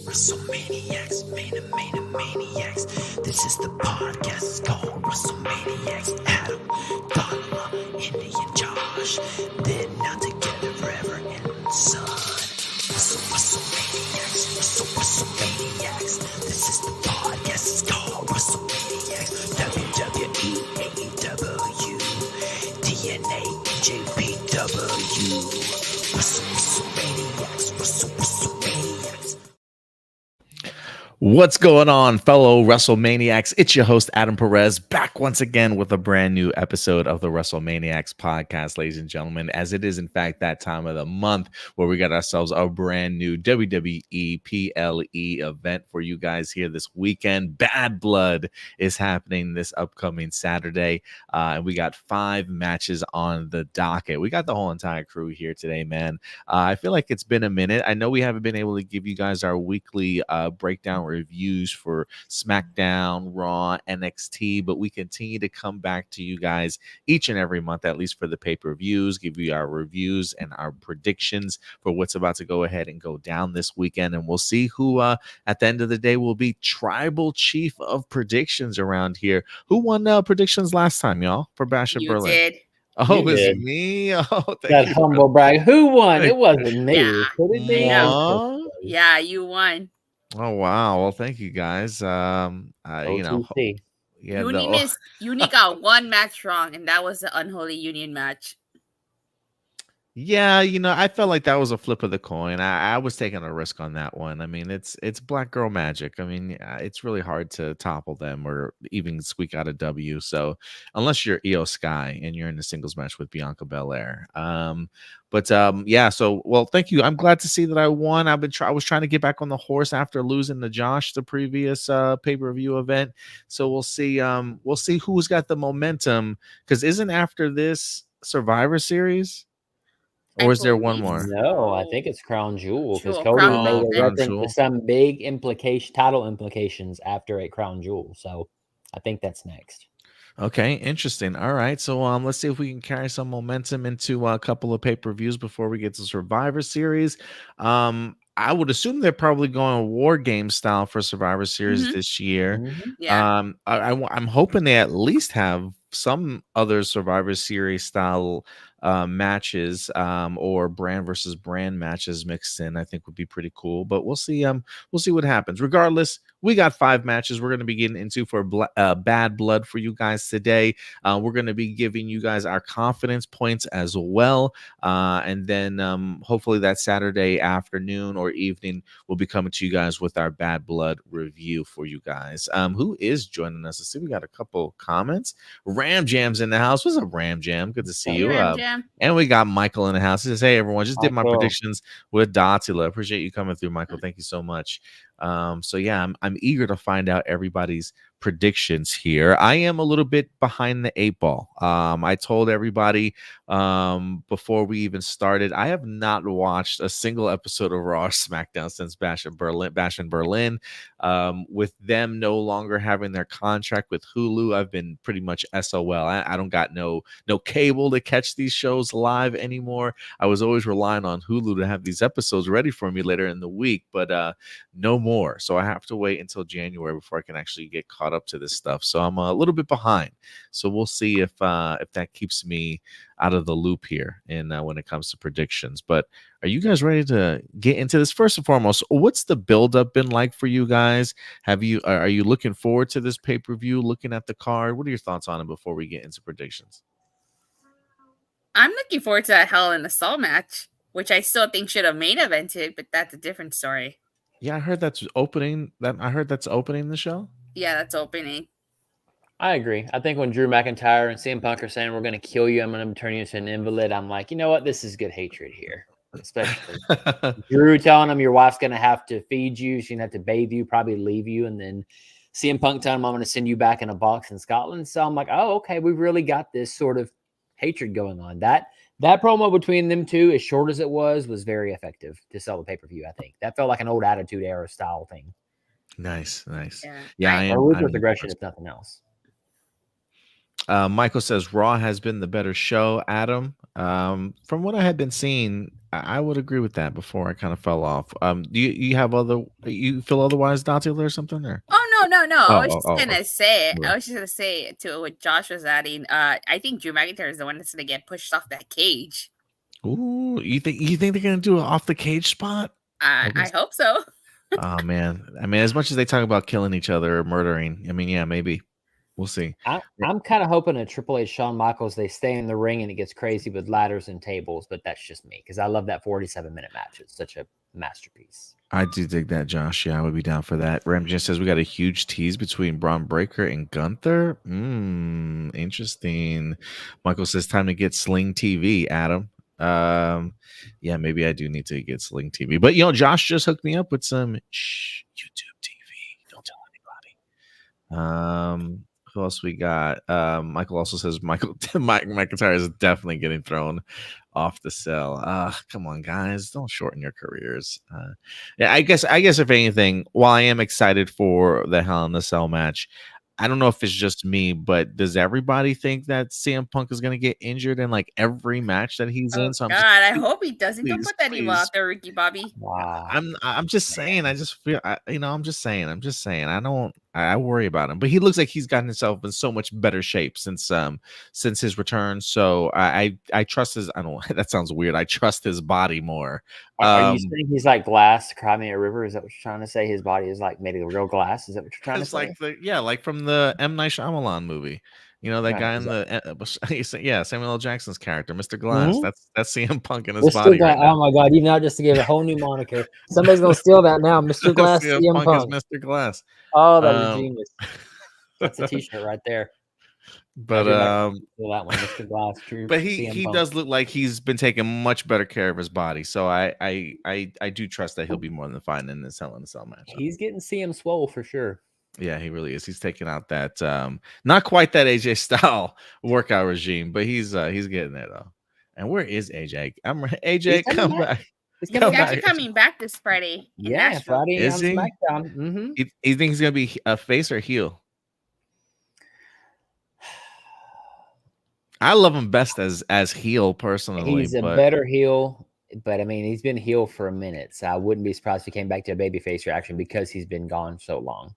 WrestleManiacs, maniacs. This is the podcast. It's called WrestleManiacs. Adam, Donna, Indian Josh. They're now together forever and son. WrestleManiacs. This is the podcast. It's called WrestleManiacs. WWE, AEW, TNA, JPW. WrestleManiacs. What's going on, fellow WrestleManiacs? It's your host, Adam Perez, back once again with a brand new episode of the WrestleManiacs Podcast, ladies and gentlemen, as it is, in fact, that time of the month where we got ourselves a brand new WWE PLE event for you guys here this weekend. Bad Blood is happening this upcoming Saturday, and we got 5 matches on the docket. We got the whole entire crew here today, man. I feel like it's been a minute. I know we haven't been able to give you guys our weekly breakdown reviews for SmackDown, Raw, NXT, but we continue to come back to you guys each and every month, at least for the pay-per-views, give you our reviews and our predictions for what's about to go ahead and go down this weekend, and we'll see who at the end of the day will be tribal chief of predictions around here. Who won predictions last time, y'all, for Bash of Berlin? Did. Oh, You it was did. me? Oh, thank That you. humble brag. Who won? It wasn't me. Yeah. Could it be? Aw. Yeah, you won. Oh, wow. Well, thank you guys. You know, OTC. yeah, Uni got one match wrong, and that was the Unholy Union match. yeah, you know, I felt like that was a flip of the coin. I was taking a risk on that one. I mean, it's Black Girl Magic. I mean, it's really hard to topple them or even squeak out a W. So unless you're Io Sky and you're in a singles match with Bianca Belair. Yeah, so well, thank you. I'm glad to see that I won. I was trying to get back on the horse after losing to Josh the previous pay-per-view event. So we'll see who's got the momentum, because isn't after this Survivor Series? Or is there one more? No, I think it's Crown Jewel, because Jewel, Cody Crown made Jewel. a Crown reference Jewel. to some big title implications after a Crown Jewel. So I think that's next. Okay, interesting. All right, so let's see if we can carry some momentum into a couple of pay-per-views before we get to Survivor Series. I would assume they're probably going War Game style for Survivor Series Mhm. this year. Mhm. Yeah. I'm hoping they at least have some other Survivor Series style matches or brand versus brand matches mixed in. I think would be pretty cool, but we'll see what happens. Regardless, we got 5 matches we're going to be getting into for Bad Blood for you guys today. We're going to be giving you guys our confidence points as well, and then hopefully that Saturday afternoon or evening we'll be coming to you guys with our Bad Blood review for you guys. Who is joining us? Let's see, we got a couple comments. Ram Jam's in the house. What's up, Ram Jam? Good to see you. Ram Jam. And we got Michael in the house. He says, hey, everyone, just did my Michael. predictions with Datila. Appreciate you coming through, Michael. Thank you so much. So yeah, I'm eager to find out everybody's predictions here. I am a little bit behind the 8 ball. I told everybody before we even started, I have not watched a single episode of Raw or SmackDown since Bash in Berlin. With them no longer having their contract with Hulu, I've been pretty much SOL. I don't got no cable to catch these shows live anymore. I was always relying on Hulu to have these episodes ready for me later in the week, but no more. So I have to wait until January before I can actually get caught up to this stuff. So I'm a little bit behind. So we'll see if that keeps me out of the loop here and when it comes to predictions. But are you guys ready to get into this? First and foremost, what's the buildup been like for you guys? Are you looking forward to this pay-per-view, looking at the card? What are your thoughts on it before we get into predictions? I'm looking forward to that Hell in a Cell match, which I still think should have main evented, but that's a different story. Yeah, I heard that's opening the show. Yeah, that's opening. I agree. I think when Drew McIntyre and CM Punk are saying we're going to kill you, I'm going to turn you into an invalid, I'm like, you know what? This is good hatred here. Especially Drew telling him your wife's going to have to feed you. She's going to have to bathe you, probably leave you. And then CM Punk telling him I'm going to send you back in a box in Scotland. So I'm like, oh, okay. We've really got this sort of hatred going on. That promo between them two, as short as it was very effective to sell the pay-per-view, I think. That felt like an old Attitude Era style thing. Nice. Yeah, I Or am. ruthless aggression, if nothing else. Michael says Raw has been the better show. Adam, From what I had been seeing, I would agree with that before I kind of fell off. Do you have other you feel otherwise, Datila, or something? Or No. oh, I was oh, just oh, gonna say. oh. I was just gonna say to what Josh was adding. I think Drew McIntyre is the one that's gonna get pushed off that cage. Ooh, you think they're gonna do an off the cage spot? I hope so. Oh man, I mean, as much as they talk about killing each other or murdering, I mean, yeah, maybe we'll see. I'm kind of hoping a Triple H Shawn Michaels, they stay in the ring and it gets crazy with ladders and tables, but that's just me because I love that 47-minute match. It's such a masterpiece. I do dig that, Josh. Yeah, I would be down for that. Ramjan says we got a huge tease between Braun Breaker and Gunther. Interesting. Michael says time to get Sling TV, Adam. Yeah, maybe I do need to get Sling TV. But Josh just hooked me up with some YouTube TV. Don't tell anybody. Who else we got? Michael also says Mike McIntyre is definitely getting thrown off the cell. Come on, guys, don't shorten your careers. Yeah, I guess if anything, while I am excited for the Hell in the Cell match, I don't know if it's just me, but does everybody think that CM Punk is going to get injured in like every match that he's Oh in? So God, I hope he doesn't. Don't please, put that evil please. out there, Ricky Bobby. Wow. I'm just saying. I just feel. I'm just saying. I worry about him, but he looks like he's gotten himself in so much better shape since his return. So I trust his. I don't. That sounds weird. I trust his body more. Are you saying he's like glass, Cry Me a River? Is that what you're trying to say? His body is like made of real glass? Is that what you're trying to say? Like from the M. Night Shyamalan movie. That Right, guy in the Samuel L. Jackson's character, Mr. Glass. Mhm. That's CM Punk in his Mr. body Glass. right now. Oh my God! Even now, just to give a whole new moniker, somebody's gonna steal that now. Mr. Glass, CM Punk. is Mr. Glass. Oh, that is genius. That's a T-shirt right there. But Steal that one, Mr. Glass. True. but he does look like he's been taking much better care of his body. So I do trust that he'll be more than fine in this Hell in a Cell match. He's getting CM swole for sure. Yeah, he really is. He's taking out that not quite that AJ style workout regime, but he's getting there though. And where is AJ? AJ, come back. He's actually coming back this Friday. Yeah, Friday is on he? SmackDown. Mm-hmm. You think he's gonna be a face or heel? I love him best as heel personally. He's a better heel, but I mean, he's been heel for a minute, so I wouldn't be surprised if he came back to a babyface reaction because he's been gone so long.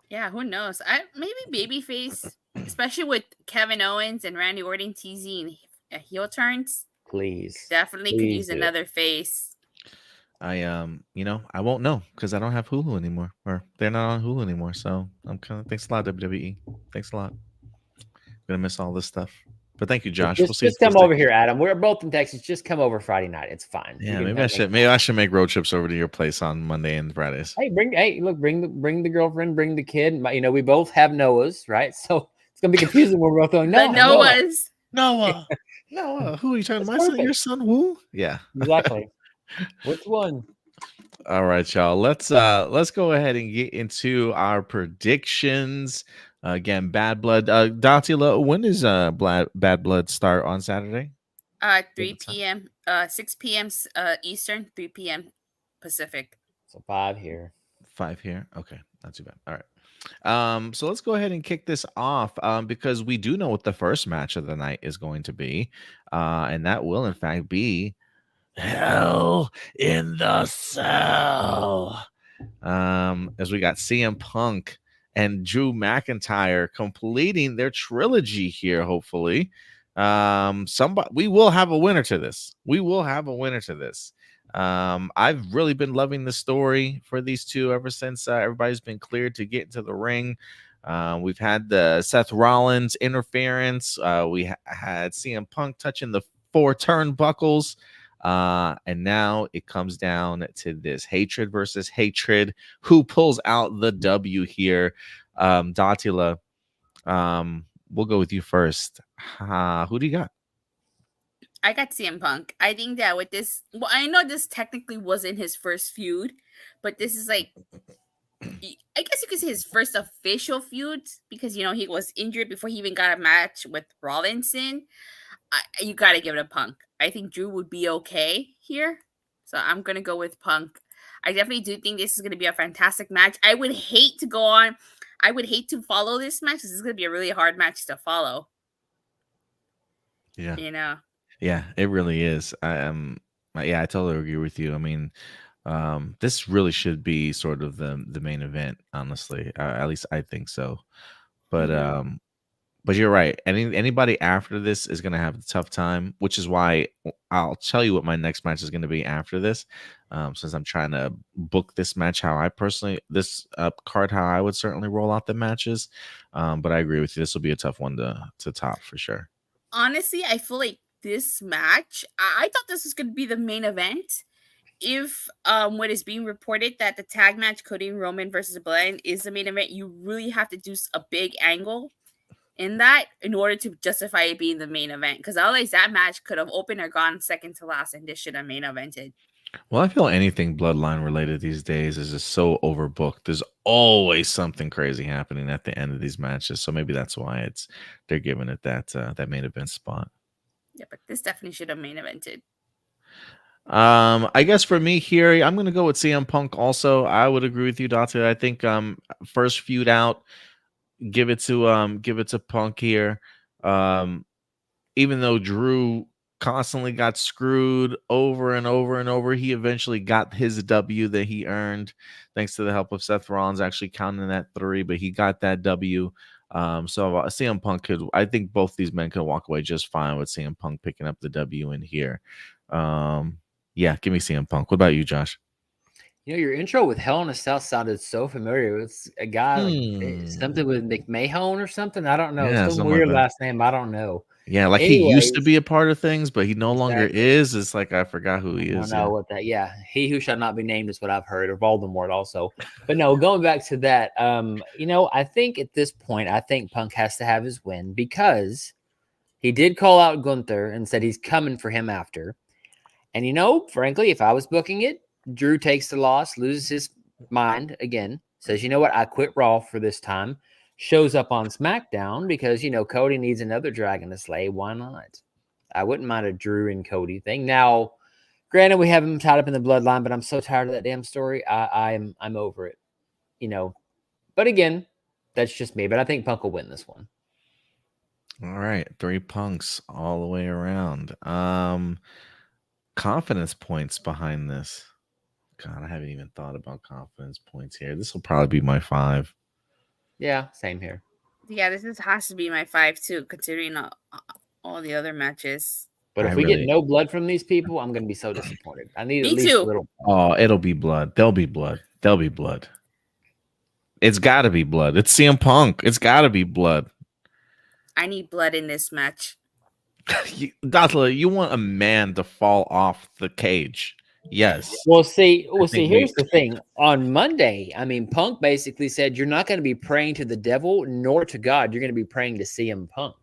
Yeah, who knows? Maybe babyface, especially with Kevin Owens and Randy Orton teasing heel turns. Please, definitely could use another face. I won't know because I don't have Hulu anymore, or they're not on Hulu anymore. So I'm kind of thanks a lot, WWE. Thanks a lot. Gonna miss all this stuff, but thank you, Josh. Just come over here, Adam. We're both in Texas. Just come over Friday night. It's fine. Yeah, maybe I should make road trips over to your place on Monday and Fridays. Hey, bring the girlfriend, bring the kid. We both have Noahs, right? So it's gonna be confusing when we're both going. No, Noahs. Noah. Who are you talking? My son, your son? Who? Yeah, exactly. Which one? All right, y'all. Let's go ahead and get into our predictions. Again, Bad Blood. Datila, when does Bad Blood start on Saturday? 3 p.m. 6 p.m. Eastern, 3 p.m. Pacific. So 5 here. 5 here. Okay, not too bad. All right. So let's go ahead and kick this off because we do know what the first match of the night is going to be, and that will in fact be Hell in the Cell. As we got CM Punk and Drew McIntyre completing their trilogy here, hopefully. We will have a winner to this. I've really been loving the story for these two ever since everybody's been cleared to get into the ring. We've had the Seth Rollins interference. We had CM Punk touching the 4 turnbuckles. And now it comes down to this hatred versus hatred. Who pulls out the W here? Datila, we'll go with you first. Who do you got? I got CM Punk. I think that with this, I know this technically wasn't his first feud, but this is like, I guess you could say his first official feud because, he was injured before he even got a match with Rollinson. You got to give it a Punk. I think Drew would be okay here. So I'm going to go with Punk. I definitely do think this is going to be a fantastic match. I would hate to follow this match. This is going to be a really hard match to follow. Yeah. You know, Yeah, it really is. Yeah, I totally agree with you. I mean, this really should be sort of the main event, honestly. At least I think so. But Mhm. but you're right. Anybody after this is gonna have a tough time, which is why I'll tell you what my next match is gonna be after this. Since I'm trying to book this match how I personally this card how I would certainly roll out the matches. But I agree with you. This will be a tough one to top for sure. honestly, I feel like this match. I thought this was going to be the main event. If what is being reported that the tag match Cody and Roman versus Bloodline is the main event, you really have to do a big angle in that in order to justify it being the main event. Because otherwise, that match could have opened or gone second to last, and this should have main evented. Well, I feel anything bloodline related these days is just so overbooked. There's always something crazy happening at the end of these matches, so maybe that's why they're giving it that main event spot. Yeah, but this definitely should have main evented. I guess for me here, I'm gonna go with CM Punk. Also, I would agree with you, Doctor. I think first feud out, give it to Punk here. Um, even though Drew constantly got screwed over and over and over, he eventually got his W that he earned thanks to the help of Seth Rollins actually counting that 3, but he got that W. So CM Punk I think both these men could walk away just fine with CM Punk picking up the W in here. Yeah, give me CM Punk. What about you, Josh? You know, your intro with Hell in a Cell sounded so familiar. It's a guy like something with McMahon or something. I don't know. Yeah, Some something like weird that. last name. I don't know. Yeah, like he used to Anyways, be a part of things, but he no longer exactly. is. It's like I forgot who he I don't is. know what that. Yeah, he who shall not be named is what I've heard, or Voldemort also. But no, going back to that. You know, I think at this point, I think Punk has to have his win because he did call out Gunther and said he's coming for him after. And you know, frankly, if I was booking it, Drew takes the loss, loses his mind again, says, you know what, I quit Raw for this time, shows up on SmackDown because, you know, Cody needs another dragon to slay. Why not? I wouldn't mind a Drew and Cody thing. Now, granted, we have him tied up in the bloodline, but I'm so tired of that damn story. I'm over it, you know. But again, that's just me. But I think Punk will win this one. All right, 3 Punks all the way around. Confidence points behind this. God, I haven't even thought about confidence points here. This will probably be my 5. Yeah, same here. Yeah, has to be my 5 too, considering all the other matches. But if we get no blood from these people, I'm going to be so disappointed. I need Me at least too. a little. Oh, it'll be blood. There'll be blood. There'll be blood. It's got to be blood. It's CM Punk. It's got to be blood. I need blood in this match. Datla, you want a man to fall off the cage. Yes. Well, see, here's the thing. On Monday, I mean, Punk basically said you're not going to be praying to the devil nor to God. You're going to be praying to CM Punk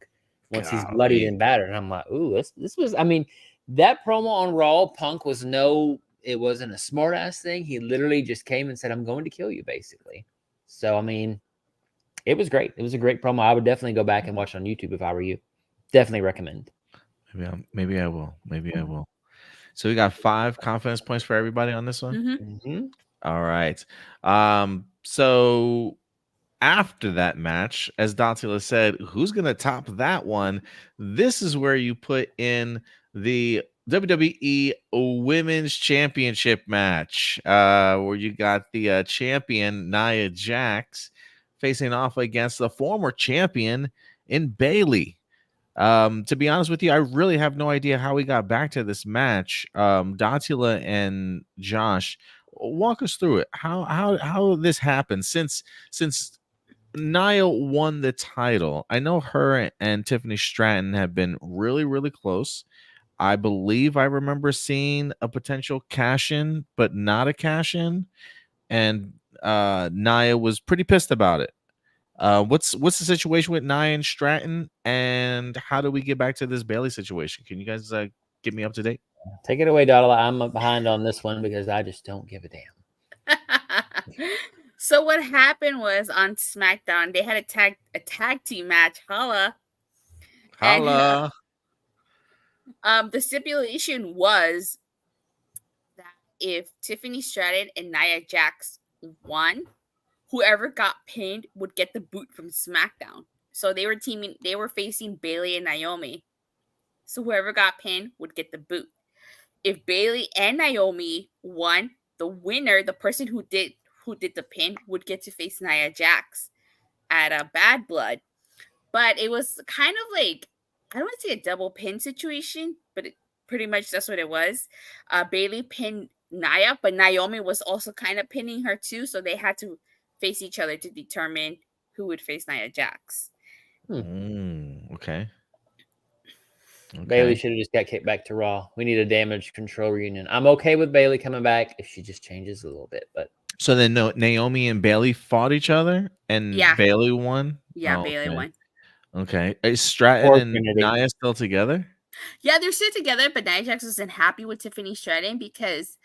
once he's bloodied and battered. And I'm like, ooh, this was, I mean, that promo on Raw, Punk was it wasn't a smart ass thing. He literally just came and said, I'm going to kill you, basically. So, I mean, it was great. It was a great promo. I would definitely go back and watch on YouTube if I were you. Definitely recommend. Maybe I will. Maybe I will. So we got 5 confidence points for everybody on this one. Mm-hmm. All right. So after that match, as Dantila said, who's going to top that one? This is where you put in the WWE Women's Championship match, where you got the champion Nia Jax facing off against the former champion in Bayley. To be honest with you, I really have no idea how we got back to this match. Datila and Josh, walk us through it. How this happened since Nia won the title. I know her and Tiffany Stratton have been really, really close. I believe I remember seeing a potential cash in, but not a cash in. And Nia was pretty pissed about it. What's the situation with Nia and Stratton, and how do we get back to this Bayley situation? Can you guys get me up to date? Take it away, Dotala. I'm behind on this one because I just don't give a damn. So what happened was on SmackDown, they had a tag team match. Holla. Holla. And, the stipulation was that if Tiffany Stratton and Nia Jax won, whoever got pinned would get the boot from SmackDown. So they were facing Bayley and Naomi. So whoever got pinned would get the boot. If Bailey and Naomi won, the winner, the person who did the pin, would get to face Nia Jax at a Bad Blood. But it was kind of like, I don't want to say a double pin situation, but pretty much that's what it was. Bailey pinned Nia, but Naomi was also kind of pinning her too, so they had to face each other to determine who would face Nia Jax. Okay. Bailey should have just got kicked back to Raw. We need a damage control reunion. I'm okay with Bailey coming back if she just changes a little bit. But so then, no, Naomi and Bailey fought each other, and Bailey won. Yeah, Bailey won. Okay, is Stratton and Nia still together? Yeah, they're still together, but Nia Jax wasn't happy with Tiffany Stratton because,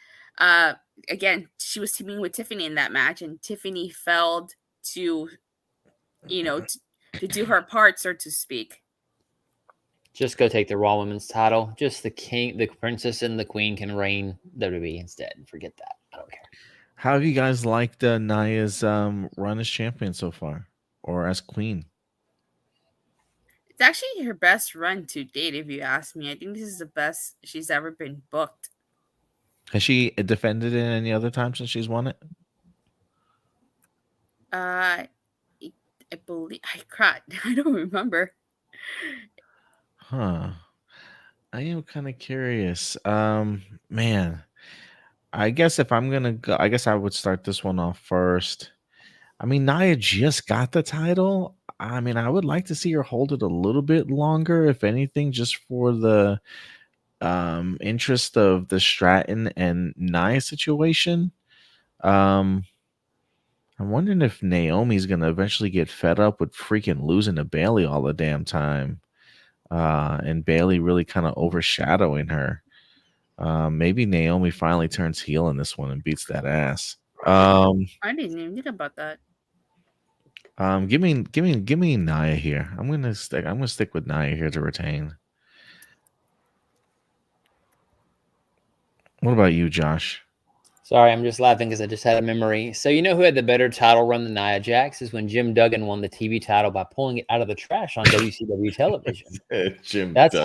again, she was teaming with Tiffany in that match, and Tiffany failed to, to do her part, so to speak. Just go take the Raw Women's title. Just the king, the princess, and the queen can reign WWE instead. Forget that. I don't care. How have you guys liked Nia's run as champion so far, or as queen? It's actually her best run to date, if you ask me. I think this is the best she's ever been booked. Has she defended it any other time since she's won it? I believe I don't remember. Huh. I am kind of curious. Man, I guess if I'm gonna go, I guess I would start this one off first. I mean, Nia just got the title. I mean, I would like to see her hold it a little bit longer, if anything, just for the interest of the Stratton and Nia situation. I'm wondering if Naomi's gonna eventually get fed up with freaking losing to Bailey all the damn time. And Bailey really kind of overshadowing her. Maybe Naomi finally turns heel in this one and beats that ass. I didn't even think about that. Give me Nia here. I'm gonna stick with Nia here to retain. What about you, Josh? Sorry, I'm just laughing because I just had a memory. So you know who had the better title run than Nia Jax is when Jim Duggan won the TV title by pulling it out of the trash on WCW television. That's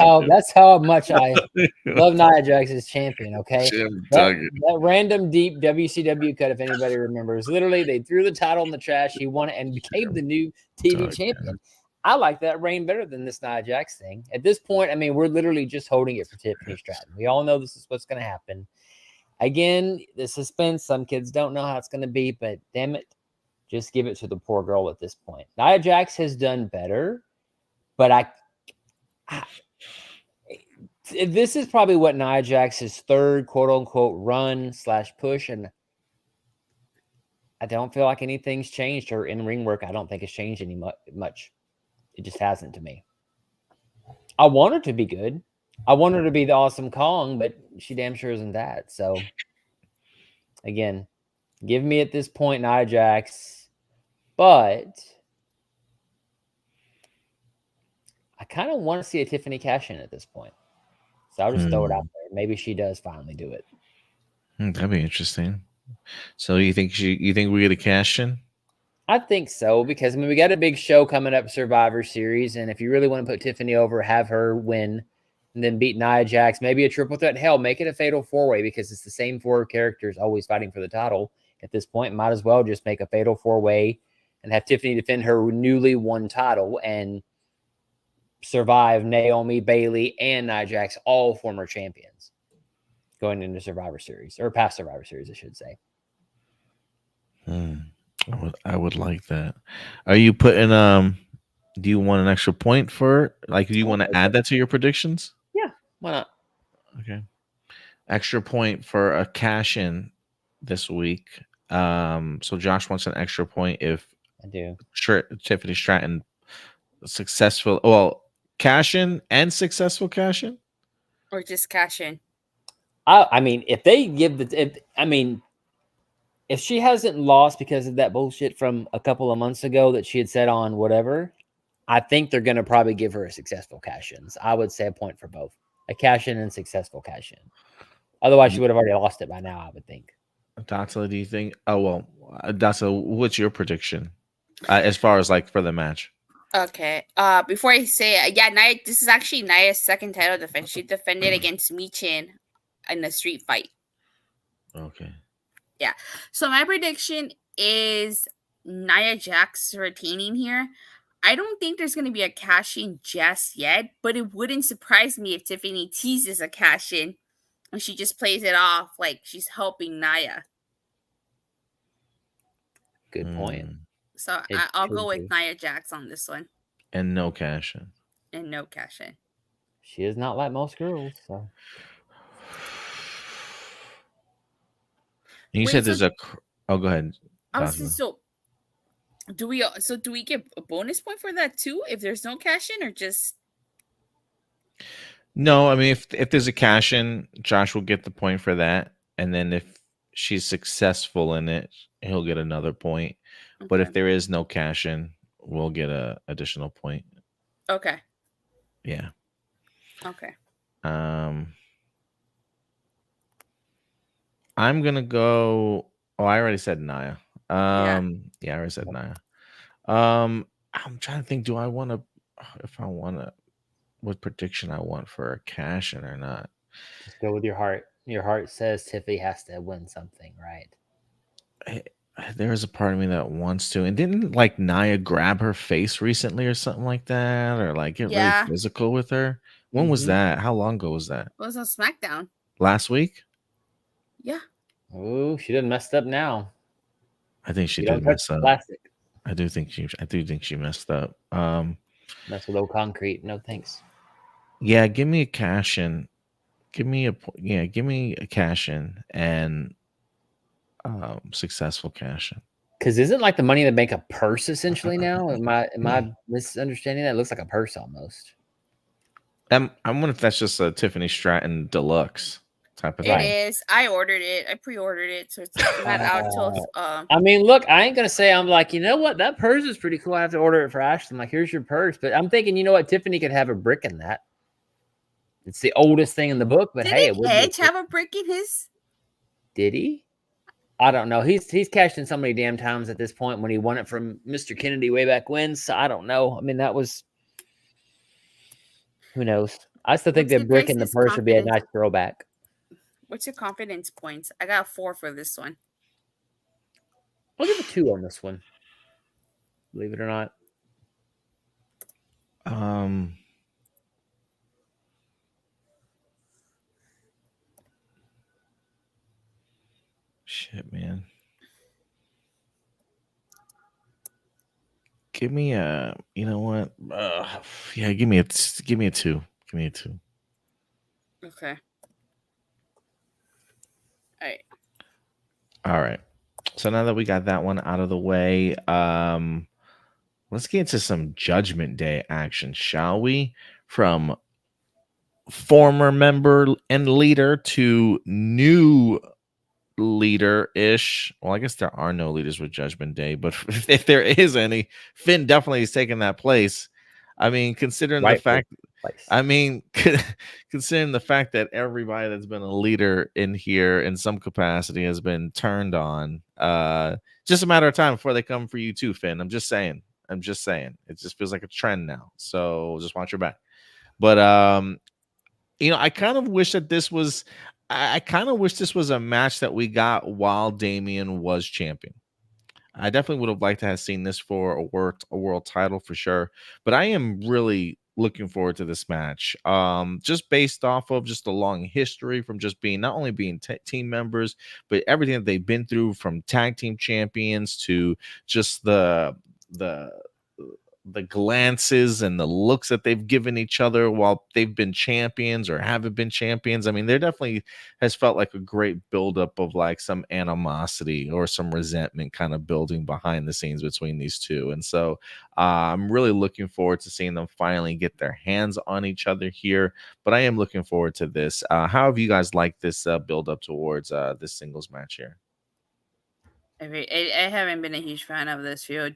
how much I love Nia Jax as champion. Okay, that random deep WCW cut, if anybody remembers, literally they threw the title in the trash. He won it and became the new TV champion. I like that reign better than this Nia Jax thing. At this point, I mean, we're literally just holding it for Tiffany Stratton. We all know this is what's going to happen. Again, the suspense, some kids don't know how it's going to be, but damn it, just give it to the poor girl at this point. Nia Jax has done better, but this is probably what Nia Jax's third quote-unquote run/push, and I don't feel like anything's changed. Her in-ring work, I don't think has changed any much. It just hasn't to me. I want her to be good. I want her to be the awesome Kong, but she damn sure isn't that. So, again, give me at this point Nia Jax, but I kind of want to see a Tiffany cash in at this point. So I'll just throw it out there. Maybe she does finally do it. That'd be interesting. So you think we get a cash in? I think so, because I mean we got a big show coming up, Survivor Series, and if you really want to put Tiffany over, have her win. And then beat Nia Jax, maybe a triple threat. Hell, make it a fatal four-way because it's the same four characters always fighting for the title. At this point, might as well just make a fatal four-way and have Tiffany defend her newly won title and survive Naomi, Bailey, and Nia Jax, all former champions, going into Survivor Series, or past Survivor Series, I should say. I would like that. Are you putting do you want an extra point for, like, do you want to add that to your predictions? Why not? Okay. Extra point for a cash in this week. So Josh wants an extra point if I do. Tiffany Stratton successful. Well, cash in and successful cash in, or just cash in. I mean, if they give if she hasn't lost because of that bullshit from a couple of months ago that she had said on whatever, I think they're going to probably give her a successful cash-ins. I would say a point for both. A cash-in and successful cash-in. Otherwise, she would have already lost it by now, I would think. Dotsa, do you think? Oh, well, Dotsa, what's your prediction as far as like for the match? Okay. Before I say it, yeah, Nia. This is actually Nia's second title defense. She defended against Michin in the street fight. Okay. Yeah. So my prediction is Nia Jax retaining here. I don't think there's going to be a cash in just yet, but it wouldn't surprise me if Tiffany teases a cash in and she just plays it off like she's helping Nia. Good point. So It I'll could go with be. Nia Jax on this one And no cash in. and no cash in. She is not like most girls, so And you Wait, said so- there's a. Oh, go ahead. I was Fatima. so do we get a bonus point for that too if there's no cash in or just No, I mean if there's a cash in, Josh will get the point for that, and then if she's successful in it, he'll get another point. But if Okay. there is no cash in, we'll get a additional point. Okay. Yeah. Okay. I'm gonna go. Oh, I already said Naya. Yeah. Yeah, I already said Naya. I'm trying to think. Do I want to? If I want to, what prediction I want for a cash in or not? just go with your heart. Your heart says Tiffany has to win something, right? There is a part of me that wants to, and didn't like Naya grab her face recently or something like that, or like get Yeah. really physical with her? When was Mhm. that? How long ago was that? It was on SmackDown. Last week? Yeah. Oh, she done messed up now. I think she You did don't touch mess the up. plastic. I do think she messed up. Mess with old concrete. No thanks. Yeah, give me a cash in. Give me a cash in and successful cash in. Because isn't like the Money in the Bank a purse essentially now? Am I misunderstanding that? It looks like a purse almost. I'm wondering if that's just a Tiffany Stratton deluxe type of It thing. is. I ordered it. I pre-ordered it, so it's not out till I mean, look, I ain't gonna say I'm like, you know what, that purse is pretty cool. I have to order it for Ashley. I'm like, here's your purse. But I'm thinking, you know what, Tiffany could have a brick in that. It's the oldest thing in the book, but hey, it Didn't would be Edge have a brick in his? Did he? I don't know. He's cashed in so many damn times at this point when he won it from Mr. Kennedy way back when. So I don't know. I mean, that was who knows. I still think What's the brick your in the guys' purse would be a confidence? nice throwback. What's your confidence points? I got 4 for this one. I'll give it 2 on this one. Believe it or not. Shit, man. Give me a. You know what? Yeah, give me a 2. Give me a 2. Okay. All right. All right. So now that we got that one out of the way, let's get into some Judgment Day action, shall we? From former member and leader to new leader-ish. Well, I guess there are no leaders with Judgment Day, but if there is any, Finn definitely is taking that place. I mean, considering the fact that everybody that's been a leader in here in some capacity has been turned on, just a matter of time before they come for you too, Finn. I'm just saying. It just feels like a trend now. So just watch your back. But I kind of wish that this was. I kind of wish this was a match that we got while Damian was champion. I definitely would have liked to have seen this for a world title for sure. But I am really looking forward to this match. Just based off of just a long history from just being not only being team members, but everything that they've been through from tag team champions to just the glances and the looks that they've given each other while they've been champions or haven't been champions. I mean, there definitely has felt like a great buildup of like some animosity or some resentment kind of building behind the scenes between these two. And so I'm really looking forward to seeing them finally get their hands on each other here. But I am looking forward to this. How have you guys liked this buildup towards this singles match here? I haven't been a huge fan of this feud.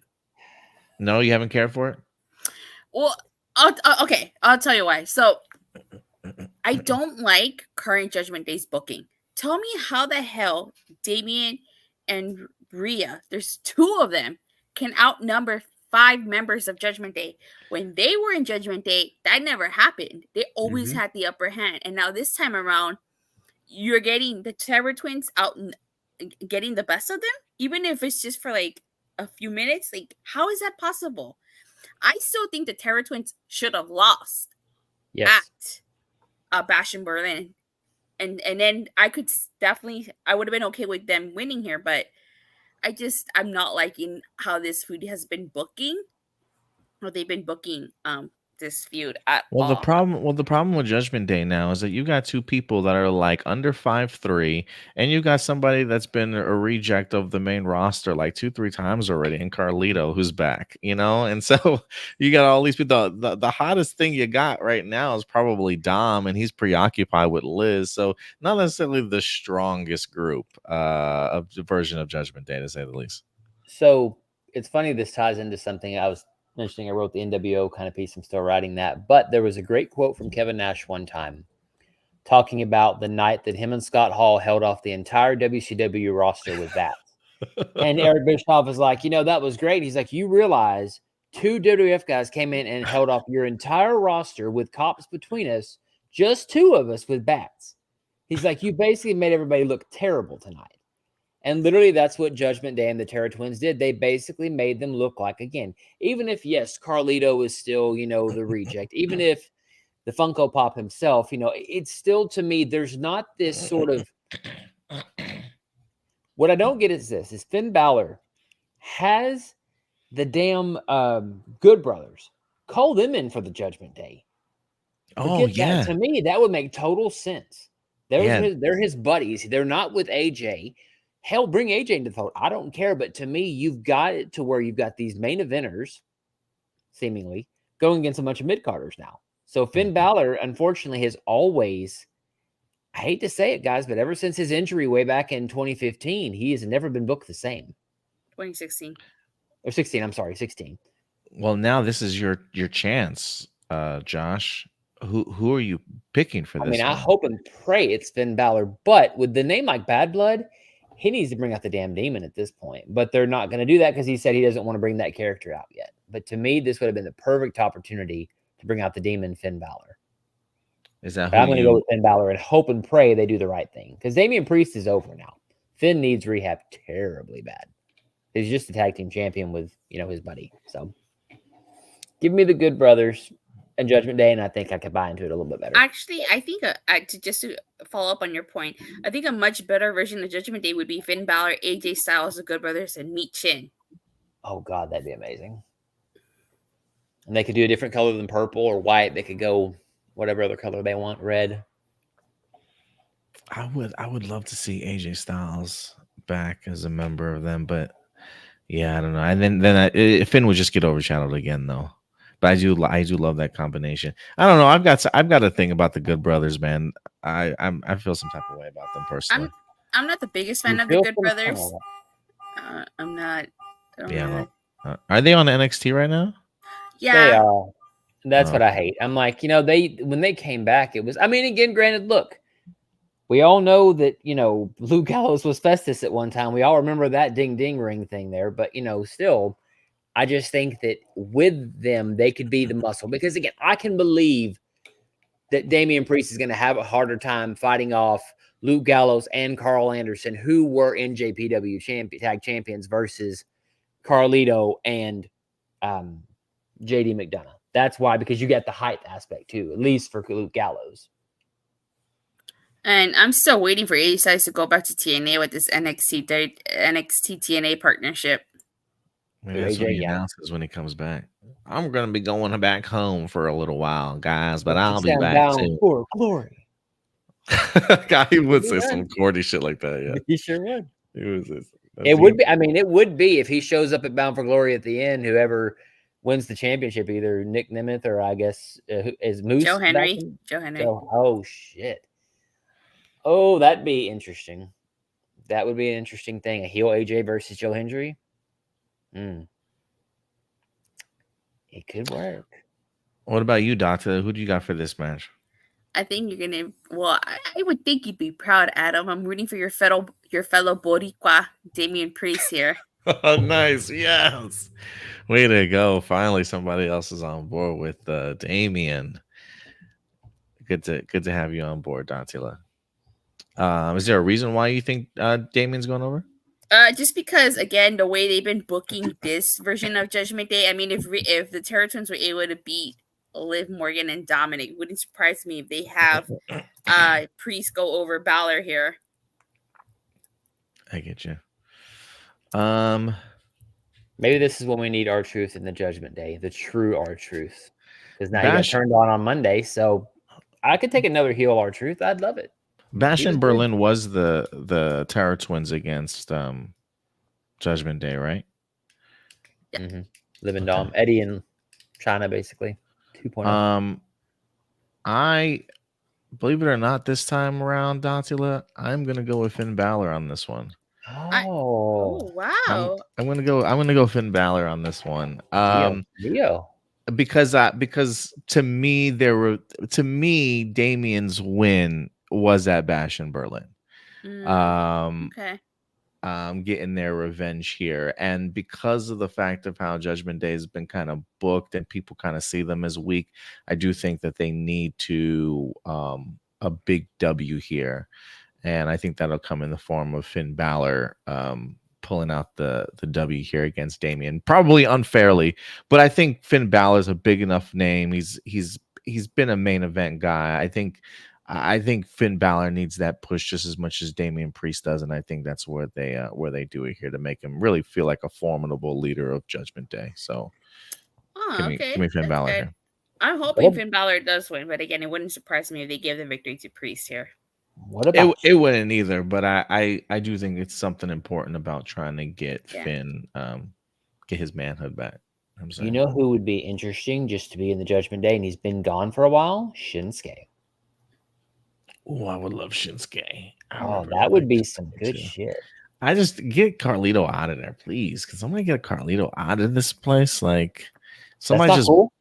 No, you haven't cared for it? Well, okay. I'll tell you why. So, I don't like current Judgment Day's booking. Tell me how the hell Damian and Rhea, there's 2 of them, can outnumber 5 members of Judgment Day. When they were in Judgment Day, that never happened. They always had the upper hand. And now this time around, you're getting the Terror Twins out and getting the best of them, even if it's just for like a few minutes. Like, how is that possible? I still think the Terror Twins should have lost at Bash in Berlin. And then I would have been okay with them winning here, but I'm not liking how this feud has been booking, or they've been booking this feud at all. The problem with Judgment Day now is that you got two people that are like under 5'3", and you got somebody that's been a reject of the main roster like 2-3 times already, and Carlito, who's back, and so you got all these people. The hottest thing you got right now is probably Dom, and he's preoccupied with Liz, so not necessarily the strongest group of the version of Judgment Day, to say the least. So it's funny, this ties into something I was mentioning. I wrote the NWO kind of piece. I'm still writing that. But there was a great quote from Kevin Nash one time talking about the night that him and Scott Hall held off the entire WCW roster with bats. And Eric Bischoff was like, that was great. He's like, you realize 2 WWF guys came in and held off your entire roster with cops between us, just 2 of us with bats. He's like, you basically made everybody look terrible tonight. And literally, that's what Judgment Day and the Terror Twins did. They basically made them look like, again, even if, yes, Carlito is still, the reject, even if the Funko Pop himself, it's still, to me, there's not this sort of, what I don't get is Finn Balor has the damn Good Brothers call them in for the Judgment Day. That. To me, that would make total sense. They're his buddies. They're not with AJ. Hell, bring AJ into the fold. I don't care. But to me, you've got it to where you've got these main eventers, seemingly, going against a bunch of mid-carders now. So Finn Balor, unfortunately, has always, I hate to say it, guys, but ever since his injury way back in 2015, he has never been booked the same. 2016. Or 16, I'm sorry, 16. Well, now this is your chance, Josh. Who are you picking for this? I hope and pray it's Finn Balor. But with the name like Bad Blood, he needs to bring out the damn demon at this point. But they're not going to do that because he said he doesn't want to bring that character out yet. But to me, this would have been the perfect opportunity to bring out the demon, Finn Balor. Is that I'm going to go with Finn Balor and hope and pray they do the right thing. Because Damian Priest is over now. Finn needs rehab terribly bad. He's just a tag team champion with, his buddy. So give me the Good Brothers and Judgment Day, and I think I could buy into it a little bit better. Actually, I think to follow up on your point, I think a much better version of Judgment Day would be Finn Balor, AJ Styles, the Good Brothers, and Meat Chin. Oh God, that'd be amazing. And they could do a different color than purple or white. They could go whatever other color they want, red. I would love to see AJ Styles back as a member of them, but yeah, I don't know. And then Finn would just get overshadowed again, though. But I do love that combination. I don't know. I've got a thing about the Good Brothers, man. I feel some type of way about them personally. I'm not the biggest fan of the Good Brothers. I'm not. Are they on NXT right now? Yeah, they are. That's what I hate. I'm like, when they came back, it was. I mean, again, granted, look, we all know that Luke Gallows was Festus at one time. We all remember that ding ding ring thing there, but still. I just think that with them, they could be the muscle. Because, again, I can believe that Damian Priest is going to have a harder time fighting off Luke Gallows and Carl Anderson, who were NJPW tag champions, versus Carlito and JD McDonough. That's why, because you get the height aspect, too, at least for Luke Gallows. And I'm still waiting for AJ Styles to go back to TNA with this NXT TNA partnership. Maybe that's what he announces when he comes back. I'm going to be going back home for a little while, guys, but I'll be back too. For glory. God, he would say some corny shit like that. Yeah, he sure would. He would say it would be. I mean, it would be if he shows up at Bound for Glory at the end. Whoever wins the championship, either Nick Nemeth or I guess is Moose. Joe Henry. Oh shit. Oh, that'd be interesting. That would be an interesting thing. A heel AJ versus Joe Hendry. It could work. What about you, Doctor? Who do you got for this match? I think you're gonna. Well, I would think you'd be proud, Adam. I'm rooting for your fellow Boricua, Damian Priest here. Nice. Yes. Way to go. Finally, somebody else is on board with Damien. Good to have you on board, Dantila. Is there a reason why you think Damien's going over? Just because again, the way they've been booking this version of Judgment Day. I mean, if the Terror Twins were able to beat Liv Morgan and Dominic, wouldn't surprise me if they have Priest go over Balor here. I get you. Maybe this is when we need R-Truth in the Judgment Day, the true R-Truth. Because now he got Bash- turned on Monday, so I could take another heel R-Truth. I'd love it. Bash He was and Berlin was the Terror Twins against Judgment Day, right? Mm-hmm. Liv and Dom, Eddie and China, basically 2.0. I believe it or not, this time around, Dantila, I'm gonna go with Finn Balor on this one. Oh wow! I'm gonna go Finn Balor on this one. Leo. Because to me Damien's win was at Bash in Berlin. Okay. Getting their revenge here, and because of the fact of how Judgment Day has been kind of booked and people kind of see them as weak, I do think that they need to a big W here, and I think that'll come in the form of Finn Balor pulling out the W here against Damien, probably unfairly, but I think Finn Balor is a big enough name. He's been a main event guy. I think Finn Balor needs that push just as much as Damian Priest does, and I think that's where they do it here to make him really feel like a formidable leader of Judgment Day. So give me Finn Balor here. I'm hoping Finn Balor does win, but again, it wouldn't surprise me if they give the victory to Priest here. What about it? Wouldn't either, but I do think it's something important about trying to get Finn get his manhood back. You know who would be interesting just to be in the Judgment Day, and he's been gone for a while? Shinsuke. Oh, I would love Shinsuke. Oh, that would be some good shit. I just get Carlito out of there, please, because I'm gonna get Carlito out of this place. Like somebody just cool?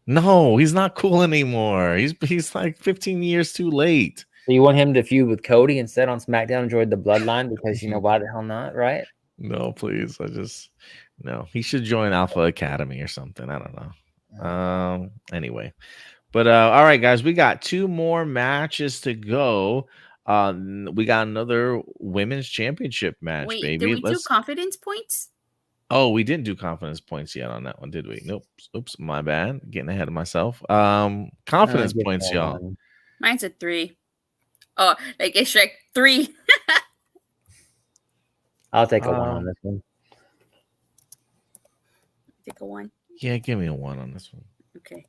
No, he's not cool anymore. He's like 15 years too late. So you want him to feud with Cody instead on SmackDown and join the Bloodline because why the hell not, right? No, please. No. He should join Alpha Academy or something. I don't know. Anyway. But all right, guys, we got 2 more matches to go. We got another women's championship match, baby. Did we do confidence points? Oh, we didn't do confidence points yet on that one, did we? Nope. Oops, my bad. Getting ahead of myself. Confidence points, y'all. Mine's a 3. Oh, like it's Shrek 3. I'll take a 1 on this one. Take a 1. Yeah, give me a 1 on this one. Okay.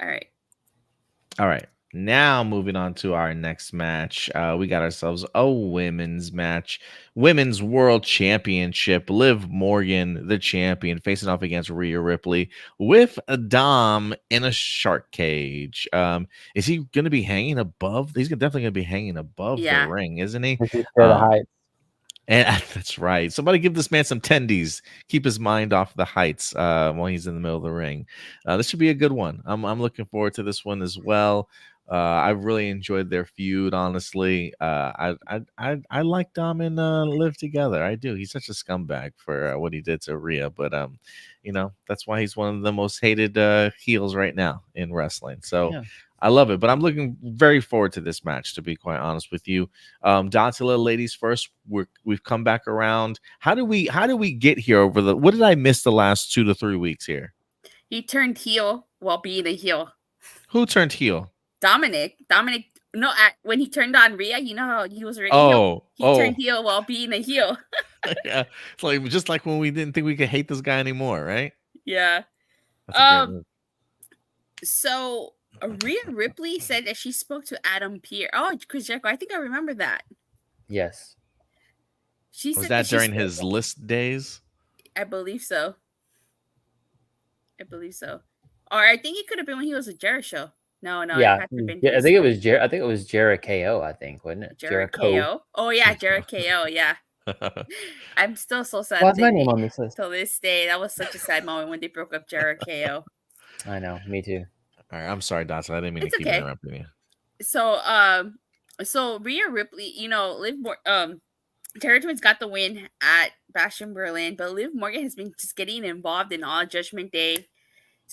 All right. Now moving on to our next match. We got ourselves a women's match. Women's World Championship. Liv Morgan, the champion, facing off against Rhea Ripley with a Dom in a shark cage. Is he going to be hanging above? He's definitely going to be hanging above the ring, isn't he? And that's right. Somebody give this man some tendies. Keep his mind off the heights while he's in the middle of the ring. This should be a good one. I'm looking forward to this one as well. I've really enjoyed their feud. Honestly, I like Dom and Liv together. I do. He's such a scumbag for what he did to Rhea, but that's why he's one of the most hated heels right now in wrestling. So. Yeah. I love it, but I'm looking very forward to this match, to be quite honest with you. Dantila, ladies first, we've come back around. How do we get here what did I miss the last 2 to 3 weeks here? He turned heel while being a heel. Who turned heel? Dominic, no, when he turned on Rhea, you know how he was already heel. He turned heel while being a heel. Yeah, it's like just like when we didn't think we could hate this guy anymore, right? Yeah. That's a great move. So Rhea Ripley said that she spoke to Adam Pearce. Oh, Chris Jericho, I think I remember that. Yes. Was that during his list days? I believe so. Or I think it could have been when he was a Jericho. No. Yeah, I think it was Jericho. I think, wasn't it? Jericho. Oh yeah, Jericho. Yeah. I'm still so sad. What's my name on this list? Till this day, that was such a sad moment when they broke up Jericho. I know. Me too. All right, I'm sorry, Dawson. I didn't mean to keep interrupting you. So Rhea Ripley, Terry Twins got the win at Bastion Berlin, but Liv Morgan has been just getting involved in all Judgment Day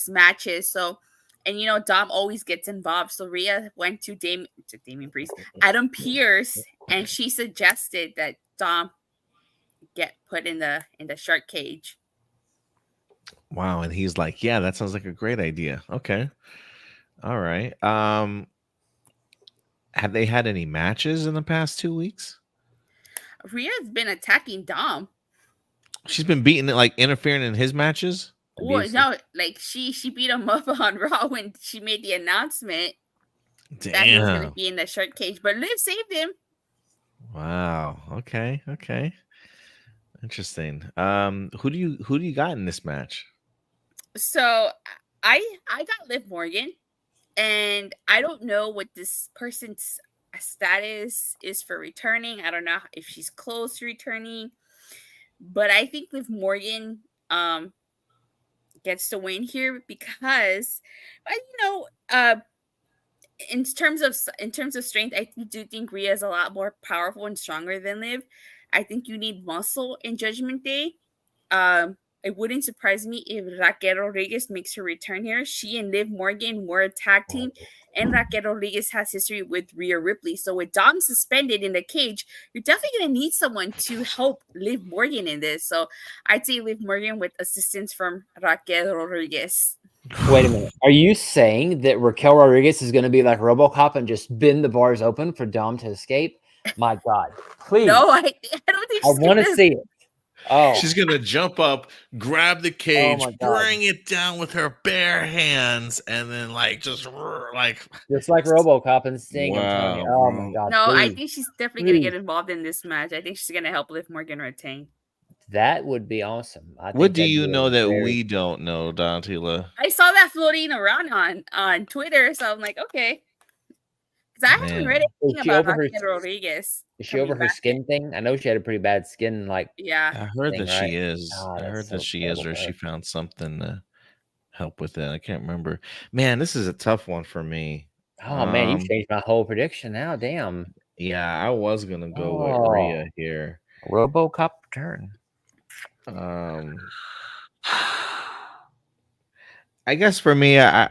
matches. So, and Dom always gets involved. So Rhea went to Damian Priest, Adam Pearce, and she suggested that Dom get put in the shark cage. Wow, and he's like, yeah, that sounds like a great idea. Okay. All right. Have they had any matches in the past 2 weeks? Rhea's been attacking Dom. She's been beating it, like interfering in his matches. Well, no, like she beat him up on Raw when she made the announcement that he was going to Damn. be in the shark cage, but Liv saved him. Wow. Okay. Interesting. Who do you got in this match? So I got Liv Morgan, and I don't know what this person's status is for returning. I don't know if she's close to returning, but I think Liv Morgan gets the win here because in terms of strength, I do think Rhea is a lot more powerful and stronger than Liv. I think you need muscle in Judgment Day. It wouldn't surprise me if Raquel Rodriguez makes her return here. She and Liv Morgan were a tag team, and Raquel Rodriguez has history with Rhea Ripley. So with Dom suspended in the cage, you're definitely going to need someone to help Liv Morgan in this. So I'd say Liv Morgan with assistance from Raquel Rodriguez. Wait a minute. Are you saying that Raquel Rodriguez is going to be like RoboCop and just bend the bars open for Dom to escape? My God. Please. No, I don't think I want to see it. Oh, She's gonna jump up, grab the cage, bring it down with her bare hands, and then just like RoboCop and Sting. Wow, oh my God! No, please. I think she's definitely gonna get involved in this match. I think she's gonna help Liv Morgan retain. That would be awesome. What do you know that we don't know, Dantila? I saw that floating around on Twitter, so I'm like, okay. Because I haven't read anything about Raquel Rodriguez. Is she over her skin thing? I know she had a pretty bad skin, yeah. I heard that right? she is. Oh, I heard so that she is, or she found something to help with it. I can't remember. Man, this is a tough one for me. Oh man, you changed my whole prediction now. Damn. Yeah, I was gonna go with Rhea here. RoboCop return. I guess for me, I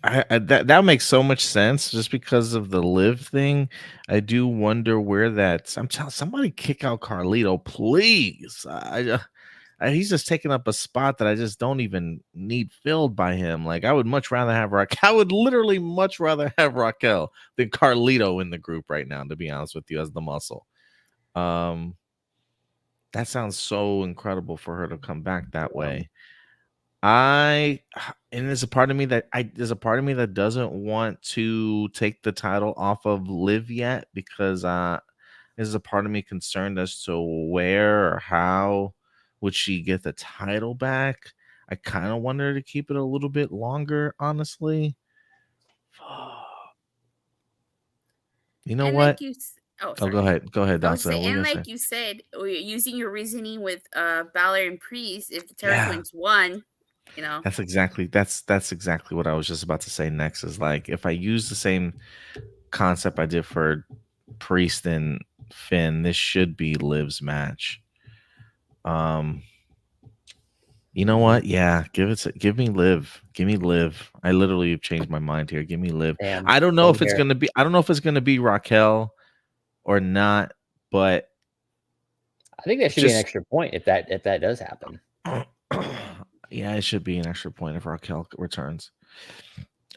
that makes so much sense just because of the Liv thing. I do wonder where that's. I'm telling somebody kick out Carlito, please. He's just taking up a spot that I just don't even need filled by him. Like I would much rather have Raquel. I would literally much rather have Raquel than Carlito in the group right now. To be honest with you, as the muscle. That sounds so incredible for her to come back that way. There's a part of me that doesn't want to take the title off of Liv yet because there's a part of me concerned as to where or how would she get the title back. I kind of want her to keep it a little bit longer, honestly. You know what? Go ahead. Go ahead, Dawson. And like you said, using your reasoning with Balor and Priest, if the Terra Twins won, that's exactly what I was just about to say next. Is like if I use the same concept I did for Priest and Finn, this should be Liv's match. You know what? Yeah, give me Liv. Give me Liv. I literally have changed my mind here. Give me Liv. Damn, I don't know if it's gonna be Raquel or not, but I think that should be an extra point if that does happen. Yeah, it should be an extra point if Raquel returns.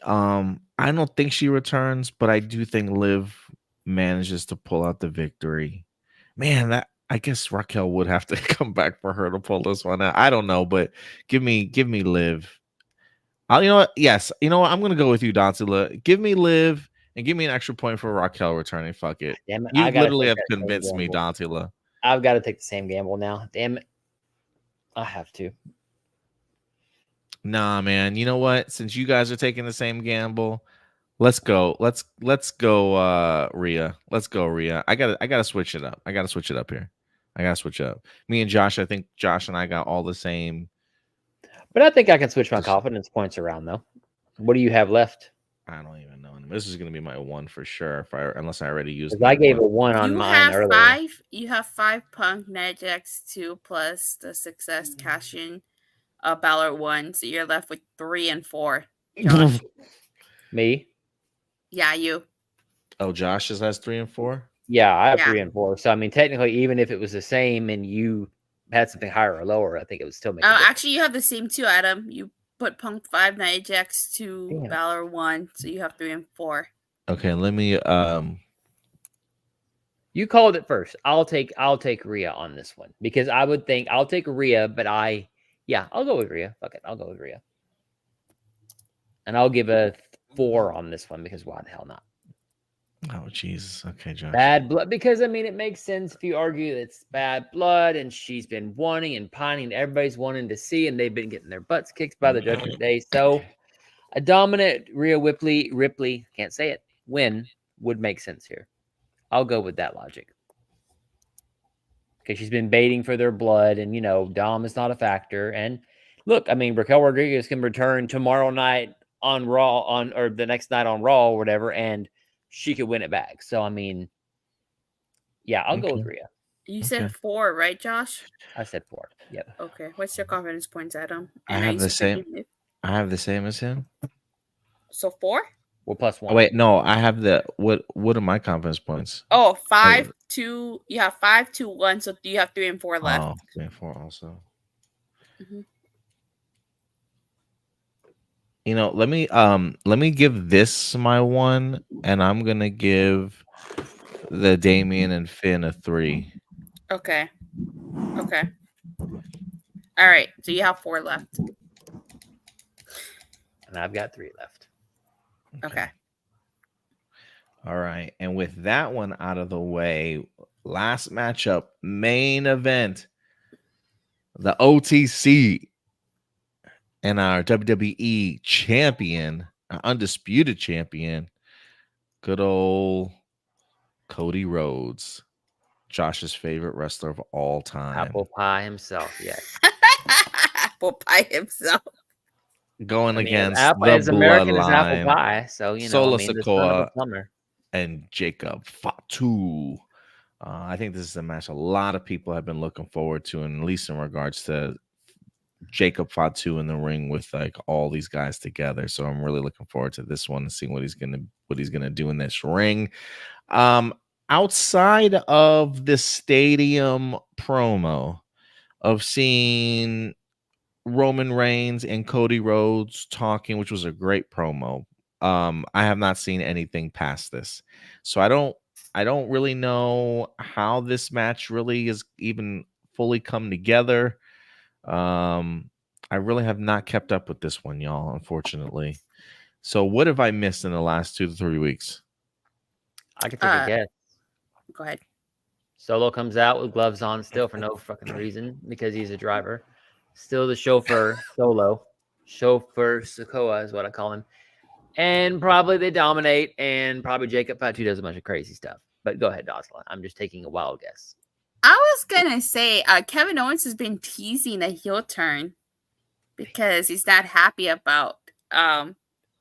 I don't think she returns, but I do think Liv manages to pull out the victory. Man, I guess Raquel would have to come back for her to pull this one out. I don't know, but give me Liv. You know what? Yes, you know what? I'm gonna go with you, Dantula. Give me Liv and give me an extra point for Raquel returning. Fuck it. Damn it. You literally have convinced me, Dantula. I've got to take the same gamble now. Damn it. I have to. Nah, man. You know what? Since you guys are taking the same gamble, let's go. Let's go, Rhea. Let's go, Rhea. I gotta switch it up. I gotta switch it up here. I gotta switch it up. Me and Josh, I think Josh and I got all the same. But I think I can switch my confidence points around though. What do you have left? I don't even know. This is gonna be my 1 for sure. Unless I already used. Because I gave a 1 on mine earlier. You have 5 Punk, Nia Jax 2 plus the Success cash in, Balor 1. So you're left with 3 and 4. Josh. Me? Yeah, you. Oh, Josh has 3 and 4. Yeah, I have Yeah. 3 and 4. So I mean, technically, even if it was the same and you had something higher or lower, I think it would still make. Actually, you have the same 2, Adam. You put Punk 5, Nia Jax 2, Balor 1. So you have 3 and 4. Okay, let me. You called it first. I'll take Rhea on this one because I would think I'll take Rhea, but I'll go with Rhea. Fuck it, I'll go with Rhea, and I'll give a 4 on this one because why the hell not? Oh Jesus. Okay, Josh. Bad Blood, because I mean it makes sense if you argue it's Bad Blood and she's been wanting and pining, everybody's wanting to see, and they've been getting their butts kicked by the Judgment Day. So a dominant Rhea Ripley, can't say it, win would make sense here. I'll go with that logic. Because she's been baiting for their blood, and Dom is not a factor. And look, I mean, Raquel Rodriguez can return tomorrow night on Raw or the next night on Raw or whatever, and she could win it back. So I mean, yeah, I'll go with Rhea. You said 4, right, Josh? I said 4. Yep. Okay. What's your confidence points, Adam? I have the same. I have the same as him. So 4? Well, plus 1. Oh, wait, no, I have the what are my confidence points? Oh, 5, 2. You have 5, 2, 1. So you have 3 and 4 left. Oh, 3 and 4 also. Mm-hmm. Let me give this my 1, and I'm gonna give the Damian and Finn a 3. Okay. All right. So you have 4 left. And I've got 3 left. Okay. All right. And with that one out of the way, last matchup, main event, the OTC and our WWE champion, our undisputed champion, good old Cody Rhodes, Josh's favorite wrestler of all time. Apple pie himself, yes. Apple pie himself. Going against Apple, the as American bloodline, as apple pie, so Solo the son of Sikoa a plumber. and Jacob Fatu. I think this is a match a lot of people have been looking forward to, and at least in regards to Jacob Fatu in the ring with like all these guys together. So I'm really looking forward to this one and seeing what he's gonna do in this ring. Outside of the stadium promo of seeing Roman Reigns and Cody Rhodes talking, which was a great promo, I have not seen anything past this. So I don't really know how this match really is even fully come together. I really have not kept up with this one, y'all, unfortunately. So what have I missed in the last 2 to 3 weeks? I can take a guess. Go ahead. Solo comes out with gloves on still for no fucking reason because he's a driver. Still the chauffeur, Solo. Chauffeur Sikoa is what I call him. And probably they dominate, and probably Jacob Fatu does a bunch of crazy stuff. But go ahead, Dosla. I'm just taking a wild guess. I was going to say Kevin Owens has been teasing a heel turn because he's not happy about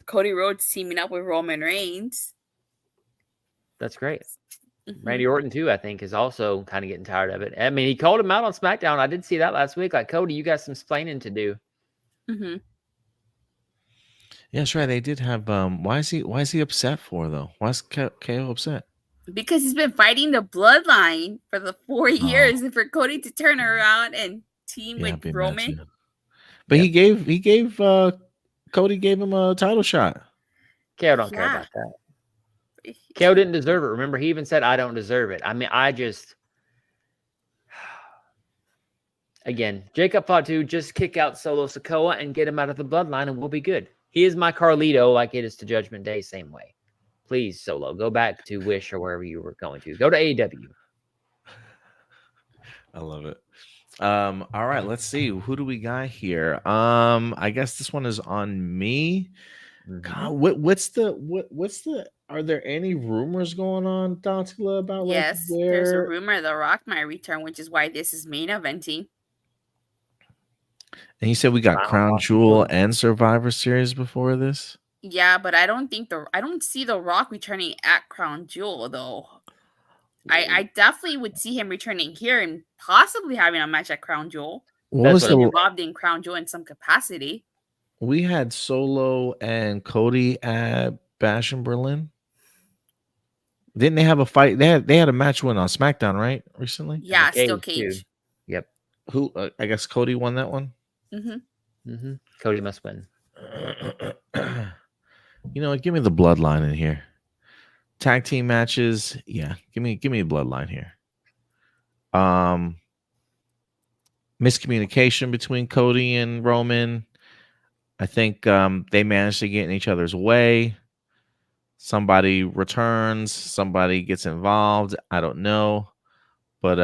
Cody Rhodes teaming up with Roman Reigns. That's great. Mm-hmm. Randy Orton, too, I think, is also kind of getting tired of it. I mean, he called him out on SmackDown. I did see that last week. Like, Cody, you got some splaining to do. Mm-hmm. Yeah, that's right. They did have. Why is he upset for though? Why is KO upset? Because he's been fighting the bloodline for the 4 years, and for Cody to turn around and team with Roman. But he gave Cody gave him a title shot. KO don't care about that. KO didn't deserve it. Remember, he even said, "I don't deserve it." I mean, again, Jacob Fatu, just kick out Solo Sikoa and get him out of the bloodline, and we'll be good. He is my Carlito, like it is to Judgment Day, same way. Please, Solo, go back to Wish or wherever you were going to. Go to AEW. I love it. All right, let's see. Who do we got here? I guess this one is on me. God, what's the are there any rumors going on, Dantula, about yes, there's a rumor The Rock might return, which is why this is main eventing. And you said we got Crown Jewel and Survivor Series before this? Yeah, but I don't see The Rock returning at Crown Jewel though. I definitely would see him returning here and possibly having a match at Crown Jewel. What That's was what Being the? involved in Crown Jewel in some capacity. We had Solo and Cody at Bash in Berlin. Didn't they have a fight? They had a match win on SmackDown, right? Recently. Yeah, still Cage, too. Cage. Yep. Who? I guess Cody won that one. Mm-hmm. Cody must win. You know, give me the bloodline in here. Tag team matches, yeah. Give me a bloodline here. Miscommunication between Cody and Roman. I think they managed to get in each other's way. Somebody returns, somebody gets involved. I don't know, but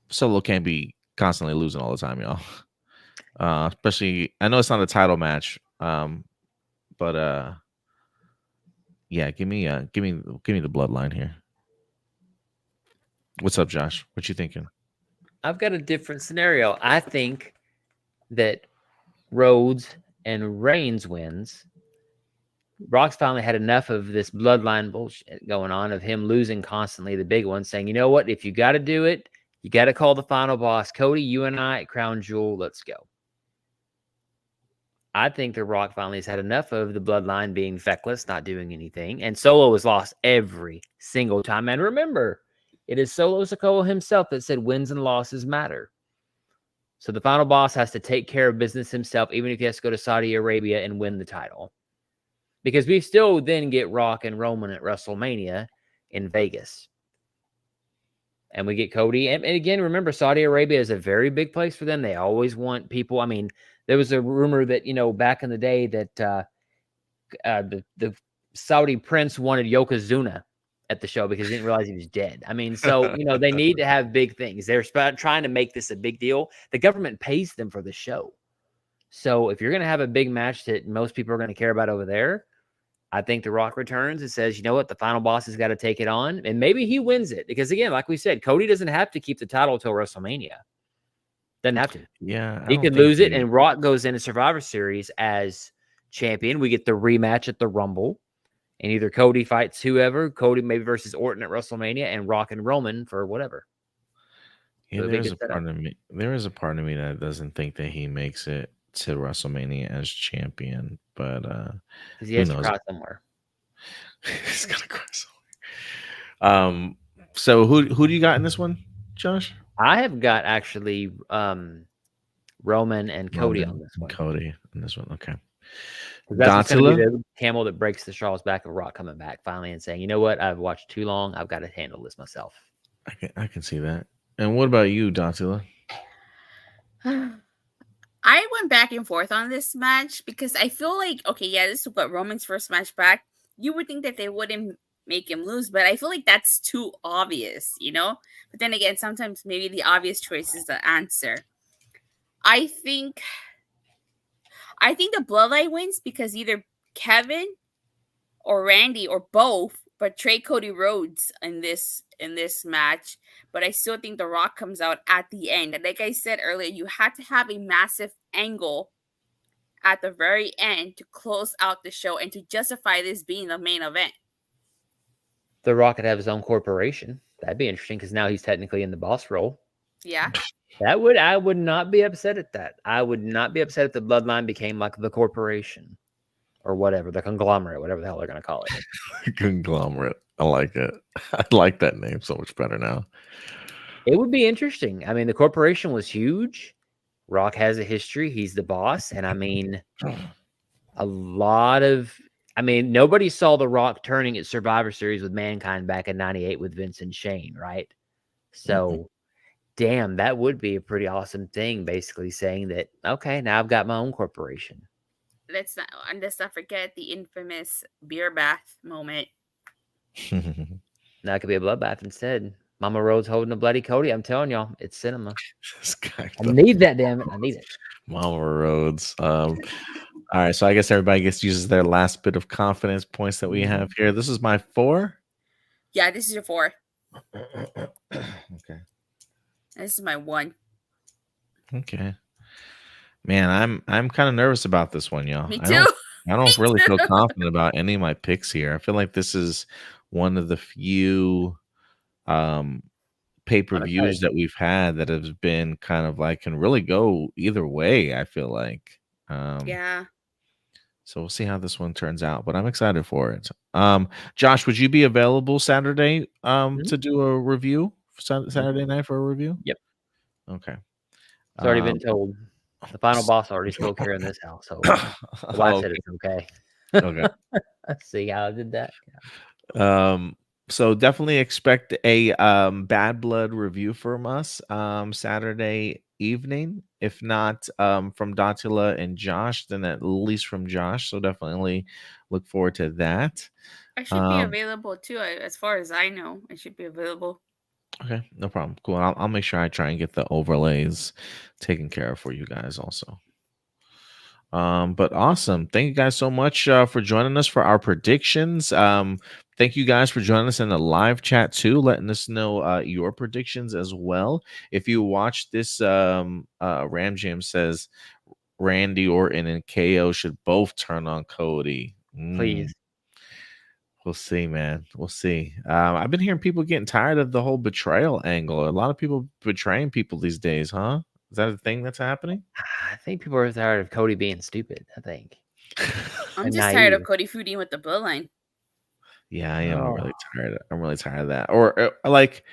Solo can't be constantly losing all the time, y'all. Especially, I know it's not a title match, but yeah, give me the bloodline here. What's up, Josh? What you thinking? I've got a different scenario. I think that Rhodes and Reigns wins. Rock's finally had enough of this bloodline bullshit going on, of him losing constantly, the big one, saying, you know what, if you got to do it, you got to call the final boss. Cody, you and I at Crown Jewel, let's go. I think The Rock finally has had enough of the bloodline being feckless, not doing anything. And Solo has lost every single time. And remember, it is Solo Sikoa himself that said wins and losses matter. So the final boss has to take care of business himself, even if he has to go to Saudi Arabia and win the title. Because we still then get Rock and Roman at WrestleMania in Vegas. And we get Cody. And again, remember, Saudi Arabia is a very big place for them. They always want people. I mean, there was a rumor that, you know, back in the day that the Saudi prince wanted Yokozuna at the show because he didn't realize he was dead. I mean, so, you know, they need to have big things. They're trying to make this a big deal. The government pays them for the show. So if you're going to have a big match that most people are going to care about over there, I think The Rock returns and says, you know what, the final boss has got to take it on. And maybe he wins it. Because, again, like we said, Cody doesn't have to keep the title until WrestleMania. Doesn't have to. Yeah. He could lose it, and Rock goes into Survivor Series as champion. We get the rematch at the Rumble. And either Cody fights whoever, Cody maybe versus Orton at WrestleMania, and Rock and Roman for whatever. Yeah, there is a part of me that doesn't think that he makes it to WrestleMania as champion, but because he has to cry somewhere. He's gonna cry somewhere. So who do you got in this one, Josh? I have got actually Roman and Cody on this one. Cody in this one, okay. That's going to be the camel that breaks the straw's back of Rock coming back finally and saying, you know what, I've watched too long. I've got to handle this myself. I can see that. And what about you, Datila? I went back and forth on this match because I feel like, okay, yeah, this is what Roman's first match back. You would think that they wouldn't make him lose, but I feel like that's too obvious, you know? But then again, sometimes maybe the obvious choice is the answer. I think the Bloodline wins because either Kevin or Randy or both betray Cody Rhodes in this match. But I still think The Rock comes out at the end. And like I said earlier, you had to have a massive angle at the very end to close out the show and to justify this being the main event. The Rock could have his own corporation. That'd be interesting because now he's technically in the boss role. Yeah. I would not be upset at that. I would not be upset if the Bloodline became like the corporation or whatever, the conglomerate, whatever the hell they're going to call it. Conglomerate. I like it. I like that name so much better now. It would be interesting. I mean, the corporation was huge. Rock has a history. He's the boss. And I mean, nobody saw The Rock turning at Survivor Series with Mankind back in 98 with Vince and Shane, right? So, damn, that would be a pretty awesome thing, basically saying that, okay, now I've got my own corporation. Let's not forget the infamous beer bath moment. Now it could be a bloodbath instead. Mama Rhodes holding a bloody Cody. I'm telling y'all, it's cinema. I need that, damn it. I need it. Mama Rhodes. All right, so I guess everybody uses their last bit of confidence points that we have here. This is my 4. Yeah, this is your 4. Okay. This is my 1. Okay. Man, I'm kind of nervous about this one, y'all. Me I too. don't Me really feel too. confident about any of my picks here. I feel like this is one of the few um pay-per-views Unexcited. that we've had that has been kind of like can really go either way, I feel like. Yeah. So we'll see how this one turns out, but I'm excited for it. Josh, would you be available Saturday Mhm. to do a review? Mhm. Saturday night for a review? Yep. Okay. It's already been Um told. The final boss already spoke here in this household. The wife said okay. it's okay. Okay. See how I did that? So definitely expect a Bad Blood review from us Saturday evening. If not from Datula and Josh, then at least from Josh. So definitely look forward to that. I should be Um, available too. As far as I know, I should be available. okay, no problem. Cool. I'll make sure I try and get the overlays taken care of for you guys also. But awesome. Thank you guys so much for joining us for our predictions. Thank you guys for joining us in the live chat too, letting us know your predictions as well. If you watch this, Ram Jam says Randy Orton and KO should both turn on Cody. Please. We'll see, man. We'll see. I've been hearing people getting tired of the whole betrayal angle. A lot of people betraying people these days, huh? Is that a thing that's happening? I think people are tired of Cody being stupid. I think. I'm And just tired of naive. Cody feuding with the bloodline. Yeah, I am Oh, really tired. I'm really tired of that. Or like,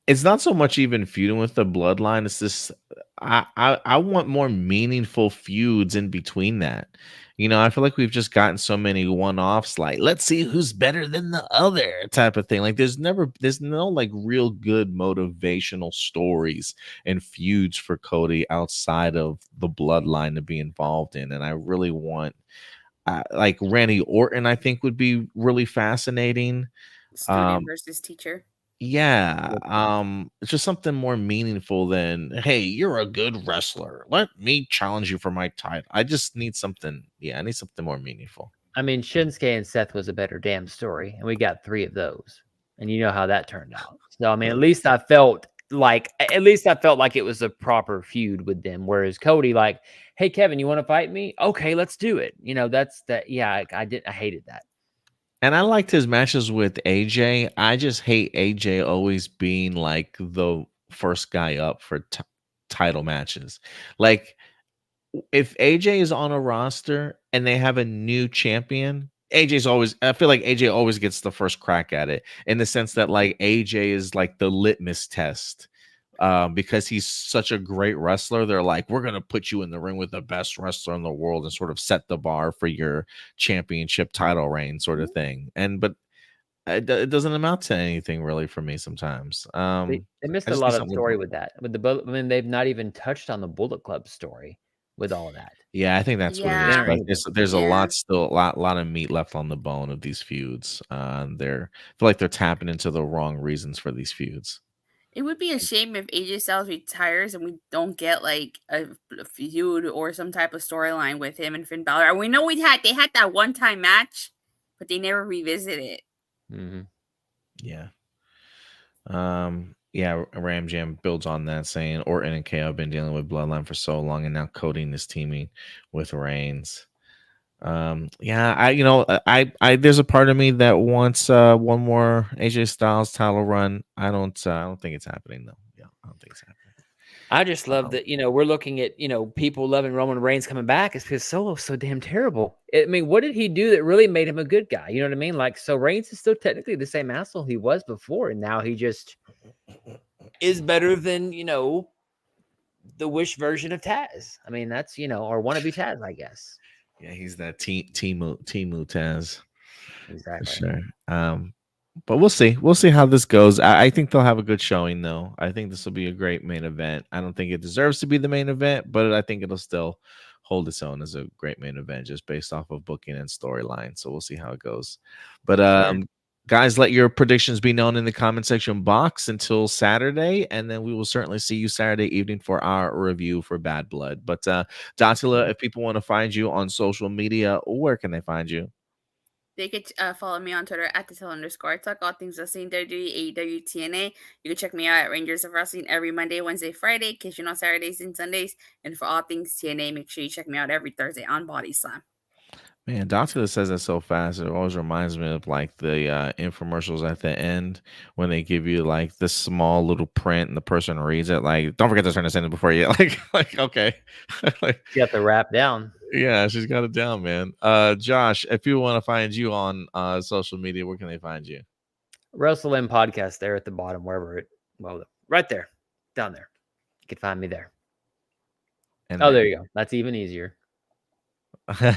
it's not so much even feuding with the bloodline. It's just I want more meaningful feuds in between that. I feel like we've just gotten so many one-offs, like let's see who's better than the other type of thing. Like there's no like real good motivational stories and feuds for Cody outside of the bloodline to be involved in. And I really want like Randy Orton, I think would be really fascinating. Student Um, versus teacher. yeah, it's just something more meaningful than, hey, you're a good wrestler. Let me challenge you for my title. I just need something. Yeah, I need something more meaningful. I mean, Shinsuke and Seth was a better damn story, and we got 3 of those, and you know how that turned out. So I mean, at least I felt like it was a proper feud with them. Whereas Cody, like, hey Kevin, you want to fight me? Okay, let's do it. That's that. Yeah, I hated that. And I liked his matches with AJ. I just hate AJ always being like the first guy up for title matches. Like, if AJ is on a roster and they have a new champion, I feel like AJ always gets the first crack at it, in the sense that like AJ is like the litmus test. Because he's such a great wrestler, they're like, we're gonna put you in the ring with the best wrestler in the world and sort of set the bar for your championship title reign, sort of thing. But it doesn't amount to anything really for me sometimes. They missed I a just need lot of something. story with that. With the I mean, they've not even touched on the Bullet Club story with all of that. Yeah, I think that's what it is. Yeah. Like, there's a Yeah. lot still, a lot of meat left on the bone of these feuds. I feel like they're tapping into the wrong reasons for these feuds. It would be a shame if AJ Styles retires and we don't get like a feud or some type of storyline with him and Finn Balor. And we know they had that one time match, but they never revisit it. Mm-hmm. Yeah. Yeah, Ram Jam builds on that, saying Orton and KO have been dealing with Bloodline for so long, and now Cody is teaming with Reigns. Yeah, I there's a part of me that wants one more AJ Styles title run. I don't think it's happening though. Yeah, I don't think it's happening. I just love that, we're looking at, people loving Roman Reigns coming back. It's because Solo's so damn terrible. I mean, what did he do that really made him a good guy? You know what I mean? Like, so Reigns is still technically the same asshole he was before, and now he just is better than, the Wish version of Taz. I mean, that's, or wannabe Taz, I guess. Yeah, he's that Timu Taz. Exactly. For sure. But we'll see. We'll see how this goes. I think they'll have a good showing, though. I think this will be a great main event. I don't think it deserves to be the main event, but I think it'll still hold its own as a great main event just based off of booking and storyline. So we'll see how it goes. But Sure. guys, let your predictions be known in the comment section box until Saturday, and then we will certainly see you Saturday evening for our review for Bad Blood. But Datula, if people want to find you on social media, where can they find you? They could follow me on Twitter at @the_. Talk all things wrestling, WWE, AEW, TNA. You can check me out at Rangers of Wrestling every Monday, Wednesday, Friday, in case you know Saturdays and Sundays. And for all things TNA, make sure you check me out every Thursday on Body Slam. Man, Doctor says that so fast. It always reminds me of like the infomercials at the end when they give you like this small little print and the person reads it. Like, don't forget to turn this in before you like okay, like You got the wrap down. yeah, she's got it down, man. Josh, if people want to find you on social media, where can they find you? WrestleManiacs Podcast there at the bottom, wherever right there, down there. You can find me there. And there you go. That's even easier.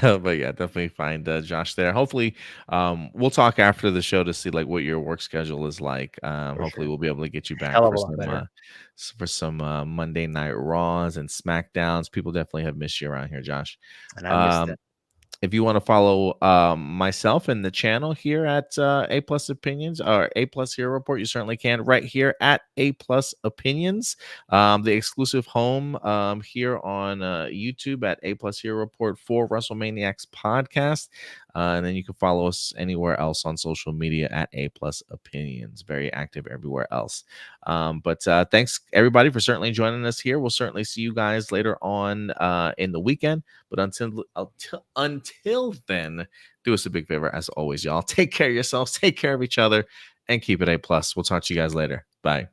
but yeah, definitely find Josh there. Hopefully, we'll talk after the show to see like what your work schedule is like. Hopefully, we'll be able to get you back Hell of a lot better. for some Monday Night Raws and SmackDowns. People definitely have missed you around here, Josh. And I missed it. If you want to follow myself and the channel here at A Plus Opinions or A Plus Hero Report, you certainly can right here at A Plus Opinions, the exclusive home here on YouTube at A Plus Hero Report for WrestleManiacs Podcast. And then you can follow us anywhere else on social media at A Plus Opinions. Very active everywhere else. But thanks everybody for certainly joining us here. We'll certainly see you guys later on in the weekend. But until then, do us a big favor as always, y'all. Take care of yourselves, take care of each other, and keep it A plus. We'll talk to you guys later. Bye.